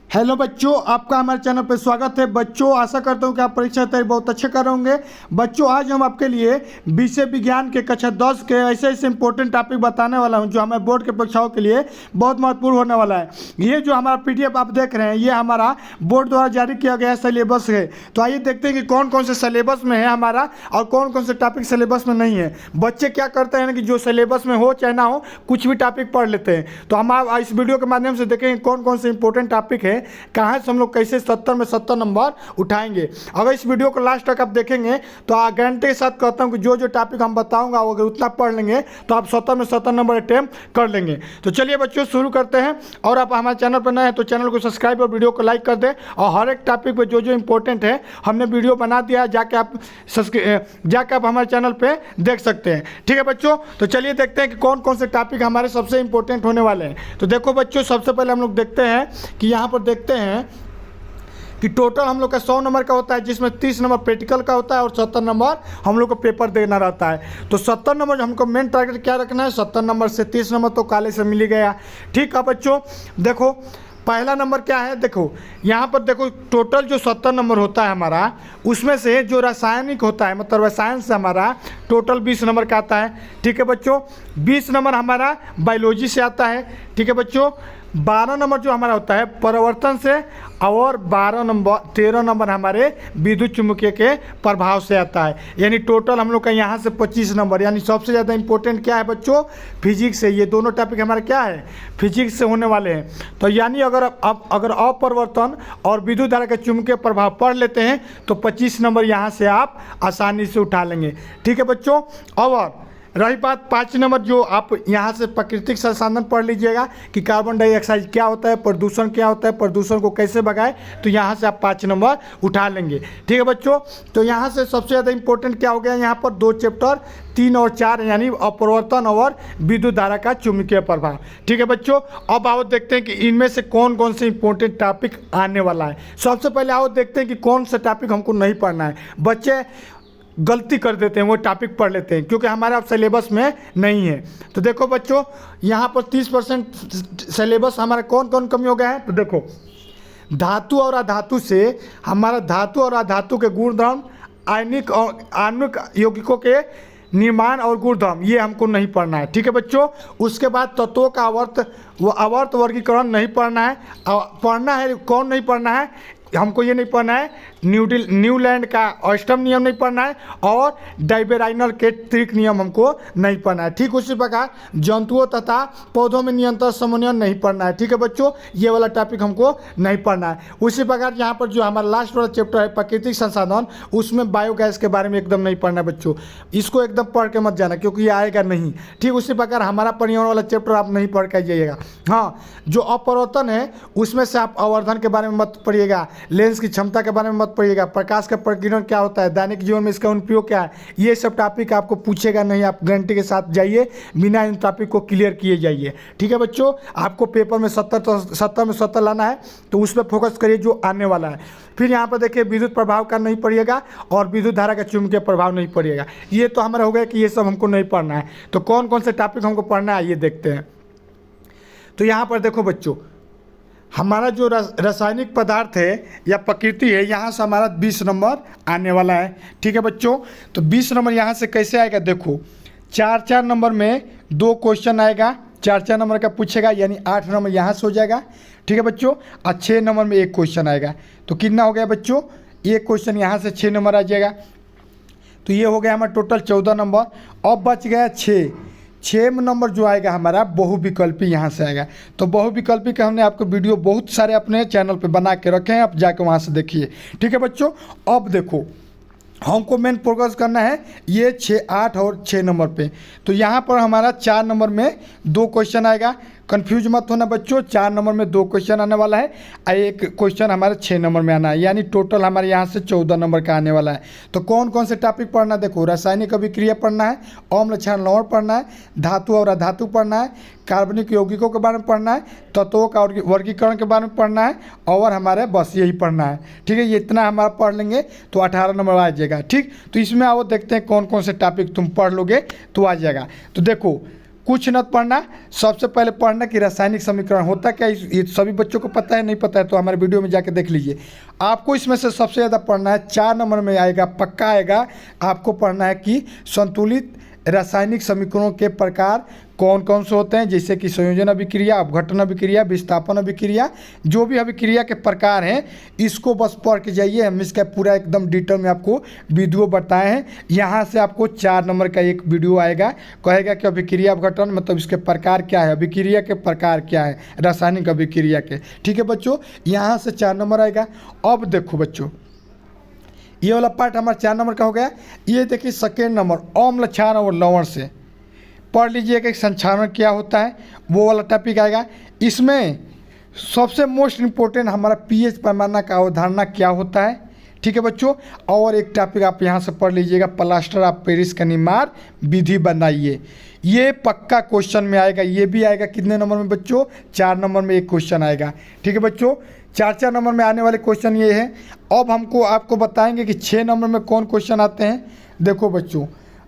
Hello बच्चों, आपका हमारे चैनल पर स्वागत है। बच्चों, आशा करता हूँ कि आप परीक्षा तैयारी बहुत अच्छे कर होंगे। बच्चों, आज हम आपके लिए विषय विज्ञान के कक्षा 10 के ऐसे ऐसे इंपॉर्टेंट टॉपिक बताने वाला हूँ जो हमारे बोर्ड के परीक्षाओं के लिए बहुत महत्वपूर्ण होने वाला है। ये जो हमारा पीडीएफ आप देख रहे हैं, ये हमारा बोर्ड द्वारा जारी किया गया सिलेबस है। तो आइए देखते हैं कि कौन कौन से सिलेबस में है हमारा और कौन कौन से टॉपिक सिलेबस में नहीं है। बच्चे क्या करते हैं कि जो सिलेबस में हो चाहे ना हो, कुछ भी टॉपिक पढ़ लेते हैं। तो हम इस वीडियो के माध्यम से देखेंगे कौन कौन से इंपॉर्टेंट टॉपिक है, कहाँ से हम लोग कैसे 70 में 70 नंबर उठाएंगे। अगर इस वीडियो को लास्ट तक आप देखेंगे तो गारंटी के साथ कहता हूँ कि जो जो टॉपिक हम बताऊंगा अगर उतना पढ़ लेंगे तो आप 70 में 70 नंबर अटेम्प्ट कर लेंगे। तो चलिए बच्चों शुरू करते हैं। और आप हमारे चैनल पर नए हैं तो चैनल को सब्सक्राइब और वीडियो को लाइक कर दें। और हर एक टॉपिक पर जो जो इंपॉर्टेंट है हमने वीडियो बना दिया है, जाके आप हमारे चैनल पर देख सकते हैं। ठीक है बच्चों, तो चलिए देखते हैं कि कौन कौन से टॉपिक हमारे सबसे इंपॉर्टेंट होने वाले हैं। तो देखो बच्चों, सबसे पहले हम लोग देखते हैं कि यहाँ पर देखते हैं कि टोटल हम लोग का 100 नंबर का होता है, जिसमें 30 नंबर प्रैक्टिकल का होता है और 70 नंबर हम लोग को पेपर देना रहता है। तो 70 नंबर हमको मेन टारगेट क्या रखना है, 70 नंबर से 30 नंबर तो कॉलेज से मिल ही गया। ठीक है बच्चों, देखो पहला नंबर क्या है। देखो यहाँ पर देखो टोटल जो 70 नंबर होता है हमारा, उसमें से जो रासायनिक होता है मतलब रसायन से हमारा टोटल 20 नंबर का आता है। ठीक है बच्चों, 20 नंबर हमारा बायोलॉजी से आता है। ठीक है बच्चों, 12 नंबर जो हमारा होता है परिवर्तन से और 13 नंबर हमारे विद्युत चुम्बकीय के प्रभाव से आता है। यानी टोटल हम लोग का यहाँ से 25 नंबर। यानी सबसे ज़्यादा इंपॉर्टेंट क्या है बच्चों, फिजिक्स से। ये दोनों टॉपिक हमारे क्या है, फिजिक्स से होने वाले हैं। तो यानी अगर अपरिवर्तन और विद्युत धारा के चुम्बकीय प्रभाव पढ़ लेते हैं तो 25 नंबर यहाँ से आप आसानी से उठा लेंगे। ठीक है बच्चों, और रही बात 5 नंबर, जो आप यहाँ से प्राकृतिक संसाधन पढ़ लीजिएगा कि कार्बन डाइऑक्साइड क्या होता है, प्रदूषण क्या होता है, प्रदूषण को कैसे भगाए, तो यहाँ से आप 5 नंबर उठा लेंगे। ठीक है बच्चों, तो यहाँ से सबसे ज़्यादा इंपॉर्टेंट क्या हो गया, यहाँ पर 2 चैप्टर 3 और 4 यानी अपरिवर्तन और विद्युत धारा का चुम्बकीय प्रभाव। ठीक है बच्चों, अब आओ देखते हैं कि इनमें से कौन कौन से इंपॉर्टेंट टॉपिक आने वाला है। सबसे पहले आओ देखते हैं कि कौन सा टॉपिक हमको नहीं पढ़ना है। बच्चे गलती कर देते हैं, वो टॉपिक पढ़ लेते हैं क्योंकि हमारे अब सिलेबस में नहीं है। तो देखो बच्चों, यहाँ पर 30% सिलेबस हमारा कौन कौन कमी हो गया है। तो देखो धातु और अधातु से हमारा धातु और अधातु के गुणधर्म, आयनिक और आणविक यौगिकों के निर्माण और गुणधर्म, ये हमको नहीं पढ़ना है। ठीक है बच्चों, उसके बाद तत्वों का आवर्त वर्गीकरण नहीं पढ़ना है। पढ़ना है कौन नहीं पढ़ना है, हमको ये नहीं पढ़ना है, न्यूलैंड का अष्टम नियम नहीं पढ़ना है और डाइबेराइनर के त्रिक नियम हमको नहीं पढ़ना है। ठीक उसी प्रकार जंतुओं तथा पौधों में नियंत्रण समन्वय नहीं पढ़ना है। ठीक है बच्चों, ये वाला टॉपिक हमको नहीं पढ़ना है। उसी प्रकार यहाँ पर जो हमारा लास्ट वाला चैप्टर है प्राकृतिक संसाधन, उसमें बायोगैस के बारे में एकदम नहीं पढ़ना है बच्चों। इसको एकदम पढ़ के मत जाना क्योंकि ये आएगा नहीं। ठीक उसी प्रकार हमारा पर्यावरण वाला चैप्टर आप नहीं पढ़ के जाइएगा। हाँ, जो अपरिवर्तन है उसमें से आप आवर्धन के बारे में मत पढ़िएगा, लेंस की क्षमता के बारे में मत पढ़िएगा, प्रकाश का प्रकीर्णन क्या होता है, दैनिक जीवन में इसका उपयोग क्या है, ये सब टॉपिक आपको पूछेगा नहीं। आप गारंटी के साथ जाइए, बिना इन टॉपिक को क्लियर किए जाइए। ठीक है बच्चों, आपको पेपर में 70 में 70 लाना है तो उस पर फोकस करिए जो आने वाला है। फिर यहाँ पर देखिए विद्युत प्रभाव का नहीं पढ़िएगा और विद्युत धारा का चुम्बकीय प्रभाव नहीं पढ़िएगा। ये तो हमारा हो गया कि ये सब हमको नहीं पढ़ना है। तो कौन कौन से टॉपिक हमको पढ़ना है ये देखते हैं। तो यहाँ पर देखो बच्चों, हमारा जो रासायनिक पदार्थ है या प्रकृति है, यहाँ से हमारा 20 नंबर आने वाला है। ठीक है बच्चों, तो 20 नंबर यहाँ से कैसे आएगा, देखो 4 नंबर में 2 क्वेश्चन आएगा, 4 नंबर का पूछेगा, यानी 8 नंबर यहाँ से हो जाएगा। ठीक है बच्चों, और 6 नंबर में 1 क्वेश्चन आएगा। तो कितना हो गया बच्चों, 1 क्वेश्चन यहाँ से 6 नंबर आ जाएगा। तो ये हो गया हमारा टोटल 14 नंबर। अब बच गया 6 नंबर जो आएगा हमारा बहुविकल्पी, यहाँ से आएगा। तो बहुविकल्पी का हमने आपको वीडियो बहुत सारे अपने चैनल पे बना के रखे हैं, आप जाके वहाँ से देखिए। ठीक है बच्चों, अब देखो हमको मेन फोकस करना है ये 6, 8 और 6 नंबर पे। तो यहाँ पर हमारा 4 नंबर में 2 क्वेश्चन आएगा। कंफ्यूज मत होना बच्चों, 4 नंबर में 2 क्वेश्चन आने वाला है और 1 क्वेश्चन हमारे 6 नंबर में आना है, यानी टोटल हमारे यहाँ से 14 नंबर का आने वाला है। तो कौन कौन से टॉपिक पढ़ना है, देखो रासायनिक अभिक्रिया पढ़ना है, अम्ल क्षार लवण पढ़ना है, धातु और अधातु पढ़ना है, कार्बनिक यौगिकों के बारे में पढ़ना है, तत्वों का वर्गीकरण के बारे में पढ़ना है और हमारे बस यही पढ़ना है। ठीक है, ये इतना हमारा पढ़ लेंगे तो 18 नंबर आ जाएगा। ठीक, तो इसमें आओ देखते हैं कौन कौन से टॉपिक तुम पढ़ लोगे तो आ जाएगा। तो देखो कुछ न पढ़ना, सबसे पहले पढ़ना कि रासायनिक समीकरण होता क्या है। ये सभी बच्चों को पता है, नहीं पता है तो हमारे वीडियो में जाके देख लीजिए। आपको इसमें से सबसे ज़्यादा पढ़ना है, 4 नंबर में आएगा, पक्का आएगा, आपको पढ़ना है कि संतुलित रासायनिक समीकरणों के प्रकार कौन कौन से होते हैं, जैसे कि संयोजन अभिक्रिया, अपघटन अभिक्रिया, विस्थापन अभिक्रिया, जो भी अभिक्रिया के प्रकार हैं इसको बस पढ़ के जाइए। हम इसका पूरा एकदम डिटेल में आपको वीडियो बताए हैं। यहाँ से आपको 4 नंबर का एक वीडियो आएगा, कहेगा कि अभिक्रिया अपघटन मतलब इसके प्रकार क्या है, अभिक्रिया के प्रकार क्या है रासायनिक अभिक्रिया के। ठीक है बच्चों, यहाँ से 4 नंबर आएगा। अब देखो बच्चों, ये वाला पार्ट हमारा 4 नंबर का हो गया। ये देखिए सेकेंड नंबर, अम्ल क्षार और लवण से पढ़ लीजिएगा कि संक्षारण क्या होता है, वो वाला टॉपिक आएगा। इसमें सबसे मोस्ट इम्पोर्टेंट हमारा पीएच पैमाना का अवधारणा क्या होता है। ठीक है बच्चों, और एक टॉपिक आप यहाँ से पढ़ लीजिएगा, प्लास्टर ऑफ पेरिस का निर्माण विधि बनाइए। ये पक्का क्वेश्चन में आएगा। ये भी आएगा कितने नंबर में बच्चों, 4 नंबर में एक क्वेश्चन आएगा। ठीक है बच्चों, 4 नंबर में आने वाले क्वेश्चन ये है। अब हमको आपको बताएंगे कि 6 नंबर में कौन क्वेश्चन आते हैं। देखो बच्चों,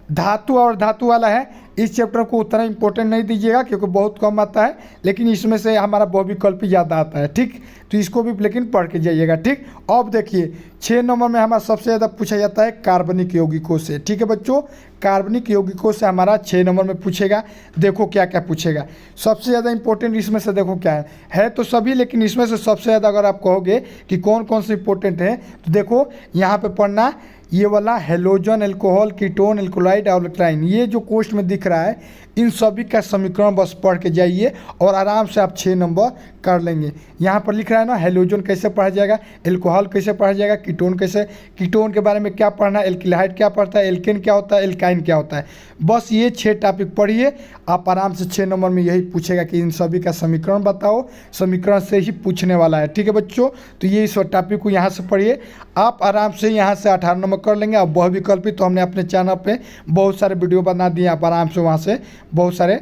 धातु और धातु वाला है, इस चैप्टर को उतना इंपॉर्टेंट नहीं दीजिएगा क्योंकि बहुत कम आता है, लेकिन इसमें से हमारा बहुविकल्पी ज़्यादा आता है। ठीक, तो इसको भी लेकिन पढ़ के जाइएगा। ठीक, अब देखिए 6 नंबर में हमारा सबसे ज़्यादा पूछा जाता है कार्बनिक यौगिकों से। ठीक है बच्चों, कार्बनिक यौगिकों से हमारा 6 नंबर में पूछेगा। देखो क्या क्या पूछेगा, सबसे ज़्यादा इंपॉर्टेंट इसमें से देखो क्या है तो सभी, लेकिन इसमें से सबसे ज़्यादा अगर आप कहोगे कि कौन कौन से इंपॉर्टेंट है तो देखो यहाँ पे पढ़ना, ये वाला हेलोजन, एल्कोहल, कीटोन, एल्कोलाइड और अल्कलाइन, ये जो कोष्ट में दिख रहा है इन सभी का समीकरण बस पढ़ के जाइए और आराम से आप 6 नंबर कर लेंगे। यहाँ पर लिख रहा है ना, हेलोजन कैसे पढ़ा जाएगा, एल्कोहल कैसे पढ़ा जाएगा, कीटोन कैसे, कीटोन के बारे में क्या पढ़ना है, एल्किलाइड क्या पढ़ता है, एल्केन क्या होता है, एल्काइन क्या होता है। बस ये 6 टॉपिक पढ़िए, आप आराम से 6 नंबर में यही पूछेगा कि इन सभी का समीकरण बताओ, समीकरण से ही पूछने वाला है। ठीक है बच्चों, तो ये इस टॉपिक को यहाँ से पढ़िए, आप आराम से यहाँ से 18 नंबर कर लेंगे। अब बहुविकल्पी तो हमने अपने चैनल पे बहुत सारे वीडियो बना दिए, आप आराम से वहाँ से बहुत सारे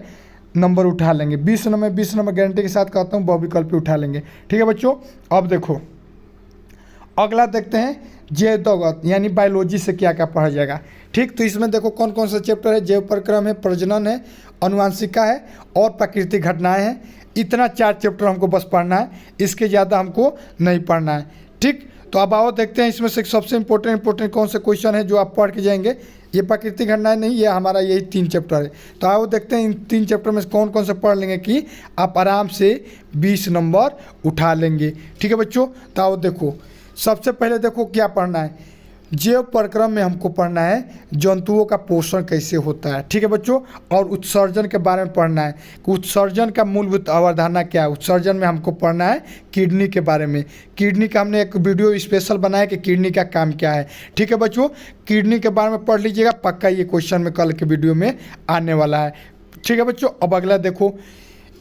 नंबर उठा लेंगे। 20 नंबर गारंटी के साथ कहता हूँ बहुविकल्पी उठा लेंगे। ठीक है बच्चों, अब देखो अगला देखते हैं, जैवतत्व यानी बायोलॉजी से क्या क्या पढ़ा जाएगा। ठीक, तो इसमें देखो कौन कौन सा चैप्टर है, जैव प्रक्रम है, प्रजनन है, अनुवांशिका है और प्राकृतिक घटनाएं हैं। इतना 4 चैप्टर हमको बस पढ़ना है, इसके ज़्यादा हमको नहीं पढ़ना है। ठीक, तो अब आओ देखते हैं इसमें से सबसे इंपॉर्टेंट कौन से क्वेश्चन है जो आप पढ़ के जाएंगे। ये प्राकृतिक घटनाएं नहीं, ये हमारा यही 3 चैप्टर है। तो आओ देखते हैं इन 3 चैप्टर में कौन कौन से पढ़ लेंगे कि आप आराम से 20 नंबर उठा लेंगे। ठीक है बच्चों, तो आओ देखो, सबसे पहले देखो क्या पढ़ना है, जैव प्रक्रम में हमको पढ़ना है जंतुओं का पोषण कैसे होता है। ठीक है बच्चों, और उत्सर्जन के बारे में पढ़ना है कि उत्सर्जन का मूलभूत अवधारणा क्या है। उत्सर्जन में हमको पढ़ना है किडनी के बारे में। किडनी का हमने एक वीडियो स्पेशल बनाया कि किडनी का काम क्या है। ठीक है बच्चों, किडनी के बारे में पढ़ लीजिएगा, पक्का ये क्वेश्चन में कल के वीडियो में आने वाला है। ठीक है बच्चों, अब अगला देखो,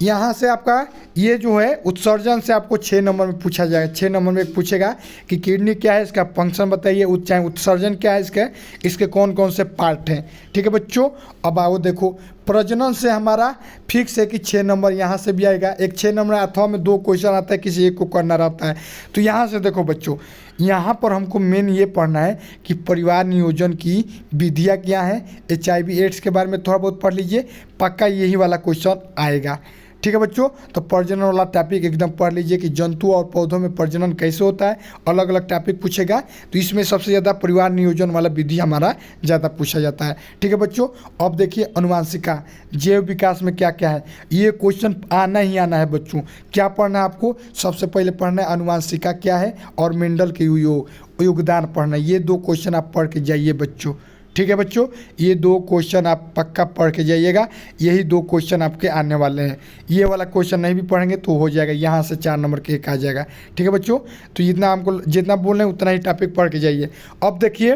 यहाँ से आपका ये जो है उत्सर्जन से आपको 6 नंबर में पूछा जाएगा। 6 नंबर में पूछेगा कि किडनी क्या है, इसका फंक्शन बताइए, चाहे उत्सर्जन क्या है, इसके कौन कौन से पार्ट हैं। ठीक है बच्चों, अब आओ देखो, प्रजनन से हमारा फिक्स है कि 6 नंबर यहाँ से भी आएगा। एक 6 नंबर अथवा में 2 क्वेश्चन आता है, किसी एक को करना रहता है। तो यहाँ से देखो बच्चों, यहाँ पर हमको मेन ये पढ़ना है कि परिवार नियोजन की विधियाँ क्या हैं। HIV एड्स के बारे में थोड़ा बहुत पढ़ लीजिए, पक्का यही वाला क्वेश्चन आएगा। ठीक है बच्चों, तो प्रजनन वाला टॉपिक एकदम पढ़ लीजिए कि जंतु और पौधों में प्रजनन कैसे होता है, अलग अलग टॉपिक पूछेगा। तो इसमें सबसे ज़्यादा परिवार नियोजन वाला विधि हमारा ज़्यादा पूछा जाता है। ठीक है बच्चों, अब देखिए अनुवांशिका, जैव विकास में क्या क्या है, ये क्वेश्चन आना ही आना है बच्चों। क्या पढ़ना है आपको, सबसे पहले पढ़ना है अनुवांशिका क्या है और मेंडल के योगदान पढ़ना है। ये 2 क्वेश्चन आप पढ़ के जाइए बच्चों। ठीक है बच्चों, ये 2 क्वेश्चन आप पक्का पढ़ के जाइएगा, यही 2 क्वेश्चन आपके आने वाले हैं। ये वाला क्वेश्चन नहीं भी पढ़ेंगे तो हो जाएगा, यहाँ से 4 नंबर के एक आ जाएगा। ठीक है बच्चों, तो जितना बोल रहे हैं उतना ही टॉपिक पढ़ के जाइए। अब देखिए,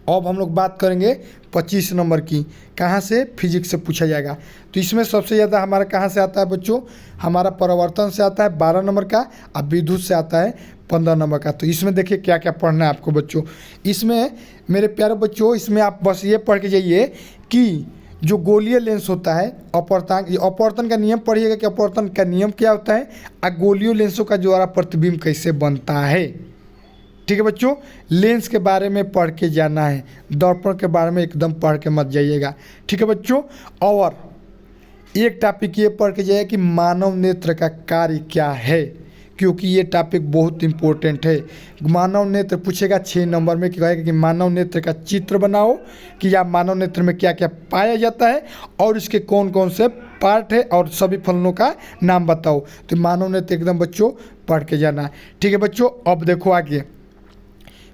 अब हम लोग बात करेंगे 25 नंबर की, कहाँ से, फिजिक्स से पूछा जाएगा। तो इसमें सबसे ज़्यादा हमारा कहाँ से आता है बच्चों, हमारा परावर्तन से आता है 12 नंबर का, और विद्युत से आता है 15 नंबर का। तो इसमें देखिए क्या क्या पढ़ना है आपको बच्चों। इसमें मेरे प्यारे बच्चों, इसमें आप बस ये पढ़ के जाइए कि जो गोलीय लेंस होता है, अपवर्तन का नियम पढ़िएगा कि अपवर्तन का नियम क्या होता है, और गोलीय लेंसों का द्वारा प्रतिबिंब कैसे बनता है। ठीक है बच्चों, लेंस के बारे में पढ़ के जाना है, दर्पण के बारे में एकदम पढ़ के मत जाइएगा। ठीक है बच्चों, और एक टॉपिक ये पढ़ के जाइए कि मानव नेत्र का कार्य क्या है, क्योंकि ये टॉपिक बहुत इंपॉर्टेंट है। मानव नेत्र पूछेगा 6 नंबर में कि कहेगा कि मानव नेत्र का चित्र बनाओ, कि या मानव नेत्र में क्या क्या पाया जाता है और इसके कौन कौन से पार्ट है और सभी फलनों का नाम बताओ। तो मानव नेत्र एकदम बच्चों पढ़ के जाना है। ठीक है बच्चों, अब देखो आगे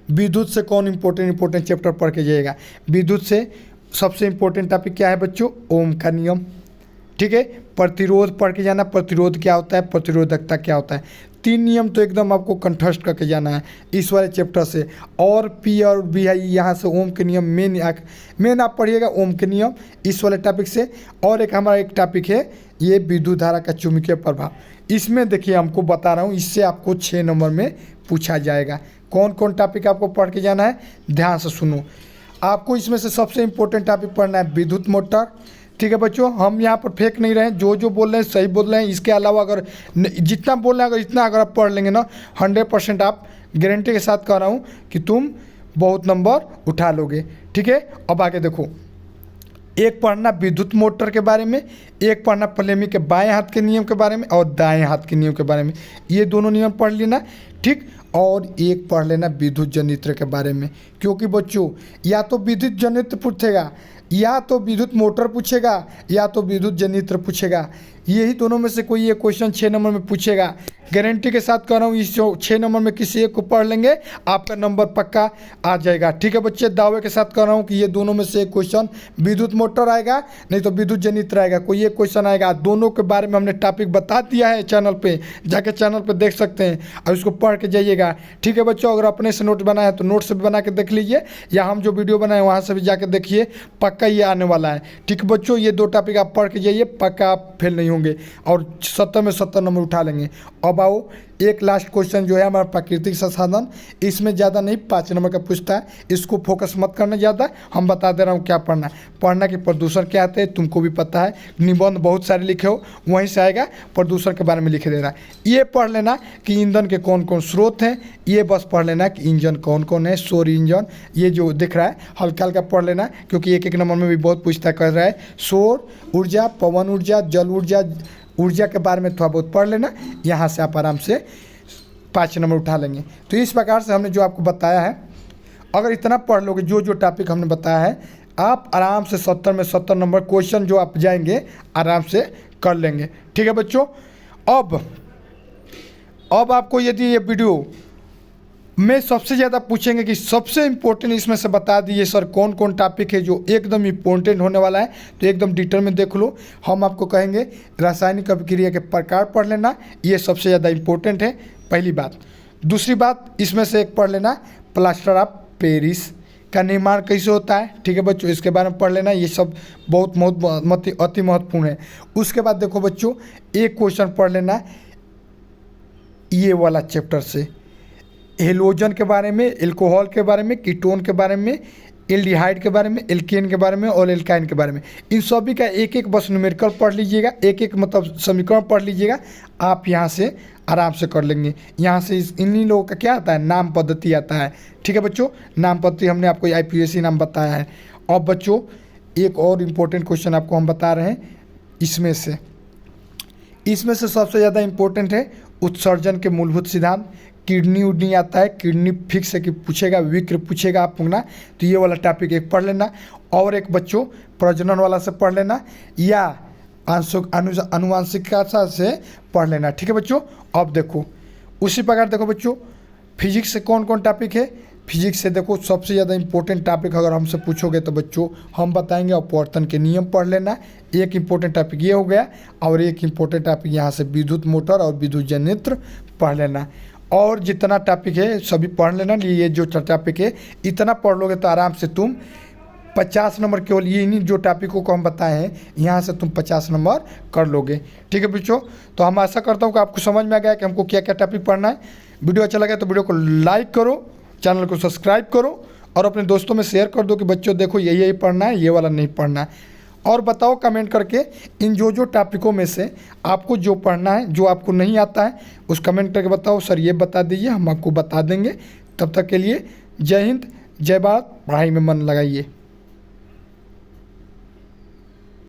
विद्युत से कौन इंपॉर्टेंट चैप्टर पढ़ के जाएगा। विद्युत से सबसे इंपॉर्टेंट टॉपिक क्या है बच्चों, ओम का नियम। ठीक है, प्रतिरोध पढ़ के जाना, प्रतिरोध क्या होता है, प्रतिरोधकता क्या होता है। 3 नियम तो एकदम आपको कंठस्थ करके जाना है इस वाले चैप्टर से। और पी और बी है यहाँ से ओम के नियम मेन आप पढ़िएगा ओम के नियम इस वाले टॉपिक से। और एक टॉपिक है ये विद्युत धारा का चुंबकीय प्रभाव। इसमें देखिए हमको बता रहा हूँ, इससे आपको 6 नंबर में पूछा जाएगा। कौन कौन टॉपिक आपको पढ़ के जाना है, ध्यान से सुनो। आपको इसमें से सबसे इंपॉर्टेंट टॉपिक पढ़ना है विद्युत मोटर। ठीक है बच्चों, हम यहाँ पर फेंक नहीं रहे हैं, जो बोल रहे हैं सही बोल रहे हैं। इसके अलावा अगर जितना बोल रहे हैं इतना अगर आप पढ़ लेंगे ना 100% आप गारंटी के साथ कह रहा हूँ कि तुम बहुत नंबर उठा लोगे। ठीक है, अब आगे देखो, एक पढ़ना विद्युत मोटर के बारे में, एक पढ़ना प्लेमी के बाएं हाथ के नियम के बारे में और दाएं हाथ के नियम के बारे में। ये दोनों नियम पढ़ लेना। ठीक, और एक पढ़ लेना विद्युत जनित्र के बारे में, क्योंकि बच्चों या तो विद्युत जनित्र पूछेगा, या तो विद्युत मोटर पूछेगा, या तो विद्युत जनित्र पूछेगा। यही दोनों में से कोई ये क्वेश्चन 6 नंबर में पूछेगा। गारंटी के साथ कह रहा हूँ, इस 6 नंबर में किसी एक को पढ़ लेंगे आपका नंबर पक्का आ जाएगा। ठीक है बच्चे, दावे के साथ कह रहा हूँ कि ये दोनों में से एक क्वेश्चन विद्युत मोटर आएगा, नहीं तो विद्युत जनित्र आएगा, कोई एक क्वेश्चन आएगा। दोनों के बारे में हमने टॉपिक बता दिया है चैनल पे, जाके चैनल पे देख सकते हैं और इसको पढ़ के जाइएगा। ठीक है बच्चों, अगर अपने से नोट बनाए तो नोट से भी बना के देख लीजिए, या हम जो वीडियो बनाए वहाँ से भी जाके देखिए, पक्का ये आने वाला है। ठीक है बच्चों, ये 2 टॉपिक आप पढ़ के जाइए, पक्का आप फेल नहीं होंगे और 70 में 70 नंबर उठा लेंगे। अब आओ, एक लास्ट क्वेश्चन जो है हमारा प्राकृतिक संसाधन, इसमें ज़्यादा नहीं 5 नंबर का पूछता है, इसको फोकस मत करना ज़्यादा। हम बता दे रहा हूँ क्या पढ़ना कि प्रदूषण क्या आते हैं, तुमको भी पता है, निबंध बहुत सारे लिखे हो वहीं से आएगा, प्रदूषण के बारे में लिखे दे रहा है। ये पढ़ लेना कि ईंधन के कौन कौन स्रोत हैं, ये बस पढ़ लेना कि इंजन कौन कौन है, सौर इंजन ये जो दिख रहा है हल्का हल्का पढ़ लेना, क्योंकि एक नंबर में भी बहुत पूछता कर रहा है। सौर ऊर्जा, पवन ऊर्जा, जल ऊर्जा के बारे में थोड़ा बहुत पढ़ लेना, यहाँ से आप आराम से 5 नंबर उठा लेंगे। तो इस प्रकार से हमने जो आपको बताया है, अगर इतना पढ़ लोगे जो टॉपिक हमने बताया है, आप आराम से 70 में 70 नंबर क्वेश्चन जो आप जाएंगे आराम से कर लेंगे। ठीक है बच्चों, अब आपको यदि ये वीडियो में सबसे ज़्यादा पूछेंगे कि सबसे इम्पोर्टेंट इसमें से बता दीजिए सर कौन कौन टॉपिक है जो एकदम इम्पोर्टेंट होने वाला है, तो एकदम डिटेल में देख लो। हम आपको कहेंगे रासायनिक अभिक्रिया के प्रकार पढ़ लेना, ये सबसे ज़्यादा इम्पोर्टेंट है, पहली बात। दूसरी बात, इसमें से एक पढ़ लेना प्लास्टर ऑफ पेरिस का निर्माण कैसे होता है। ठीक है बच्चों, इसके बारे में पढ़ लेना, ये सब बहुत अति महत्वपूर्ण है। उसके बाद देखो बच्चों, एक क्वेश्चन पढ़ लेना ये वाला चैप्टर से, हेलोजन के बारे में, एल्कोहल के बारे में, कीटोन के बारे में, एल्डिहाइड के बारे में, एल्केन के बारे में और एल्काइन के बारे में। इन सभी का एक बस न्यूमेरिकल पढ़ लीजिएगा, एक मतलब समीकरण पढ़ लीजिएगा, आप यहाँ से आराम से कर लेंगे। यहाँ से इन्हीं लोगों का क्या आता है, नाम पद्धति आता है। ठीक है बच्चों, नाम पद्धति हमने आपको IPSC नाम बताया है। और बच्चों एक और इम्पोर्टेंट क्वेश्चन आपको हम बता रहे हैं, इसमें से सबसे ज़्यादा इम्पोर्टेंट है उत्सर्जन के मूलभूत सिद्धांत। किडनी आता है, किडनी फिक्स है कि पूछेगा, विक्र पूछेगा आप ना, तो ये वाला टॉपिक एक पढ़ लेना। और एक बच्चों प्रजनन वाला से पढ़ लेना, या आनुवांशिकता से पढ़ लेना। ठीक है बच्चों, अब देखो उसी प्रकार देखो बच्चों, फिजिक्स से कौन कौन टॉपिक है। फिजिक्स से देखो सबसे ज़्यादा इंपॉर्टेंट टॉपिक अगर हमसे पूछोगे तो बच्चों हम बताएंगे अपवर्तन के नियम पढ़ लेना, एक इंपॉर्टेंट टॉपिक ये हो गया। और एक इंपॉर्टेंट टॉपिक यहाँ से विद्युत मोटर और विद्युत जनित्र पढ़ लेना। और जितना टॉपिक है सभी पढ़ लेना, ये जो टॉपिक है इतना पढ़ लोगे तो आराम से तुम 50 नंबर केवल ये इन्हीं जो टॉपिकों को हम बताए हैं यहाँ से तुम 50 नंबर कर लोगे। ठीक है बच्चों, तो हम आशा करता हूँ कि आपको समझ में आ गया कि हमको क्या क्या टॉपिक पढ़ना है। वीडियो अच्छा लगा तो वीडियो को लाइक करो, चैनल को सब्सक्राइब करो और अपने दोस्तों में शेयर कर दो कि बच्चों देखो यही पढ़ना है, ये वाला नहीं पढ़ना है। और बताओ कमेंट करके इन जो टॉपिकों में से आपको जो पढ़ना है, जो आपको नहीं आता है उस कमेंट करके बताओ, सर ये बता दीजिए, हम आपको बता देंगे। तब तक के लिए जय हिंद, जय भारत, पढ़ाई में मन लगाइए।